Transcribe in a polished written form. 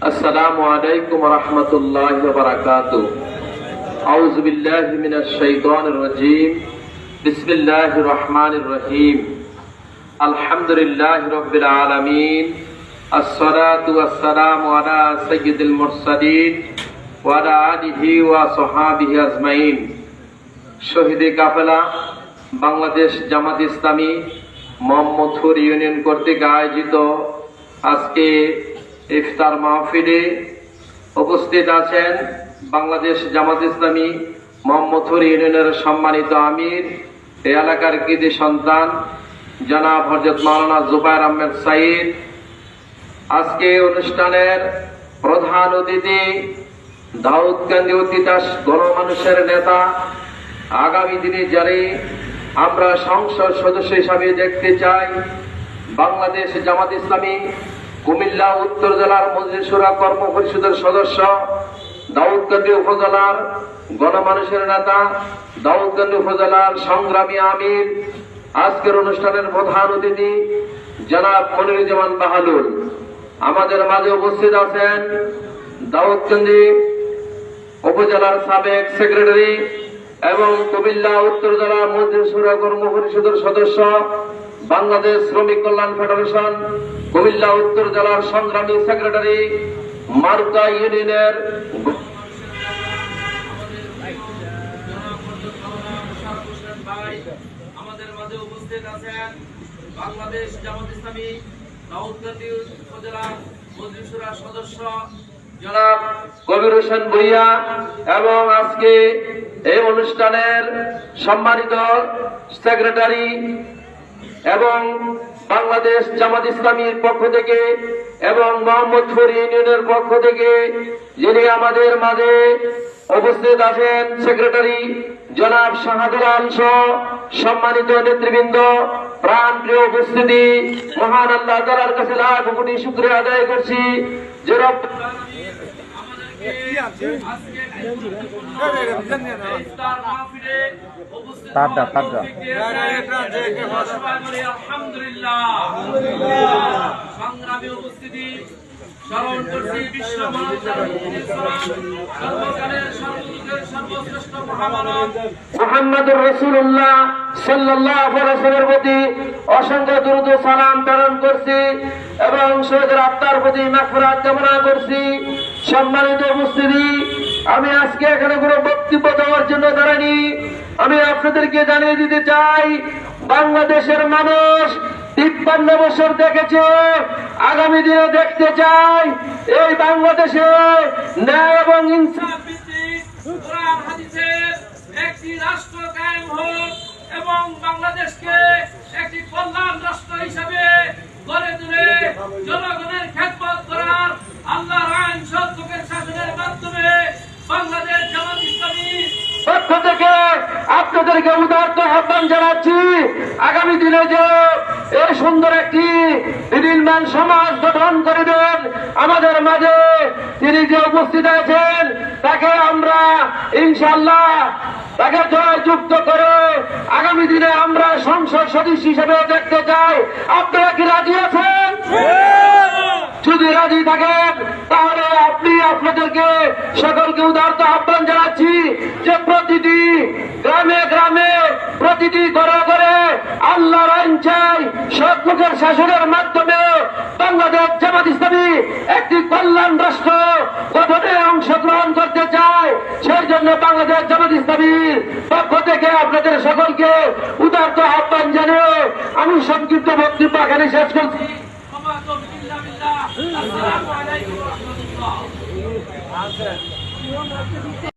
আসসালামু আলাইকুম ওয়া রাহমাতুল্লাহি ওয়া বারাকাতুহু। আউযু বিল্লাহি মিনাশ শাইতানির রাজীম। বিসমিল্লাহির রহমানির রহিম। আলহামদুলিল্লাহি রাব্বিল আলামিন। আসসালাতু ওয়াসসালামু আলা সাইয়্যিদিল মুরসালিন ওয়া আলা আলিহি ওয়া সাহবিহি আজমাইন। শহীদে কাফেলা বাংলাদেশ জামাত ইসলামী মোহাম্মদপুর ইউনিয়ন কর্তৃক আয়োজিত আজকে ইফতার মাহফিলে উপস্থিত আছেন বাংলাদেশ জামাত ইসলামী মোহাম্মদপুর ইউনিয়নের সম্মানিত আমির, এই এলাকার কৃতি সন্তান জনাব হযরত মাওলানা জুবায়ের আহমেদ সাঈদ। আজকে অনুষ্ঠানের প্রধান অতিথি দাউদকান্দি তিতাস গণমানুষের নেতা, আগামী দিনে যারে আমরা সংসদ সদস্য হিসাবে দেখতে চাই, বাংলাদেশ জামাত ইসলামী কুমিল্লা উত্তর জেলার মজলিস শুরা কর্ম পরিষদের সদস্য, দাউদকান্দি উপজেলার গণমানুষের নেতা, দাউদকান্দি উপজেলার সংগ্রামী আমির। আজকের অনুষ্ঠানের প্রধান অতিথি জনাব মনিরুজ্জামান বাহালুল। আমাদের মাঝে উপস্থিত আছেন দাউদকান্দি উপজেলার সাবেক সেক্রেটারি এবং কুমিল্লা উত্তর জেলার মজলিস শুরা কর্ম পরিষদের সদস্য, বাংলাদেশ শ্রমিক কল্যাণ ফেডারেশন কুমিল্লা উত্তর জেলার সংগ্রামী সেক্রেটারি, মারুকা ইউনিয়নের আমাদের মাঝে উপস্থিত আছেন বাংলাদেশ জামাত ইসলামী দাউদকান্দি উপজেলার মজলিস শুরার সদস্য জনাব কবির হোসেন ভূঁইয়া এবং আজকে এই অনুষ্ঠানের সম্মানিত সেক্রেটারি এবং বাংলাদেশ জামাত ইসলামীর পক্ষ থেকে এবং মোহাম্মদপুর ইউনিয়নের পক্ষ থেকে যিনি আমাদের মাঝে উপস্থিত আছেন সেক্রেটারি জনাব শাহাদুল আলম সহ সম্মানিত নেতৃবৃন্দ, প্রাণ প্রিয় উপস্থিতি, মহান আল্লাহ তাআলার কাছে লাখ কোটি শুকরিয়া আদায় করছি যে রব সংগ্রামী উপস্থিতি স্মরণ করছি বিশ্ব সর্বশ্রেষ্ঠ মহামানব মুহাম্মদুর রাসূলুল্লাহ সাল্লাল্লাহু আলাইহি ওয়াসাল্লামের প্রতি অসংখ্য দরুদ ও সালাম প্রেরণ করছি এবং শহীদের আত্মার প্রতি মাগফিরাত কামনা করছি। সম্মানিত উপস্থিতি, আমি আজকে এখানে কোনো বক্তব্য দেওয়ার জন্য দাঁড়াইনি। আমি আপনাদেরকে জানিয়ে দিতে চাই, বাংলাদেশের মানুষ 53 বছর দেখেছে, আগামী দিনে দেখতে চাই এই বাংলাদেশে ন্যায় এবং ইনসাফ ভিত্তিক কোরআন হাদিসের একটি রাষ্ট্র কায়েম হোক এবং বাংলাদেশকে একটি কল্যাণ রাষ্ট্র হিসাবে গড়ে তুলে জনগণের খেদমত করার আল্লাহর আইন সত্যের শাসনের মাধ্যমে বাংলাদেশ জামাত ইসলামী পক্ষ থেকে আপনাদেরকে উদারত আহ্বান জানাচ্ছি, আগামী দিনে যে এই সুন্দর একটি বিনির্মাণ সমাজ গঠন করিবেন আমাদের মাঝে তিনি যে উপস্থিত আছেন, তাকে আমরা ইনশাআল্লাহ তাকে জয়যুক্ত করে আগামী দিনে আমরা সংসদ সদস্য হিসেবে দেখতে চাই। আপনারা কি রাজি আছেন? যদি রাজি থাকেন তাহলে আপনাদেরকে সকলকে উদারত আহ্বান জানাচ্ছি যে প্রতিটি গ্রামে গ্রামে, প্রতিটি ঘরে ঘরে আল্লাহর আইন চাই, সৎলোকের শাসনের মাধ্যমে বাংলাদেশ জামাত ইসলামী একটি কল্যাণ রাষ্ট্র গঠনে অংশগ্রহণ করতে চায়। সেই জন্য বাংলাদেশ জামাত ইসলামীর পক্ষ থেকে আপনাদের সকলকে উদারত আহ্বান জানিয়ে আমি সংক্ষিপ্ত বক্তব্য এখানে শেষ করছি। আসসালামু আলাইকুম ওয়া রাহমাতুল্লাহ।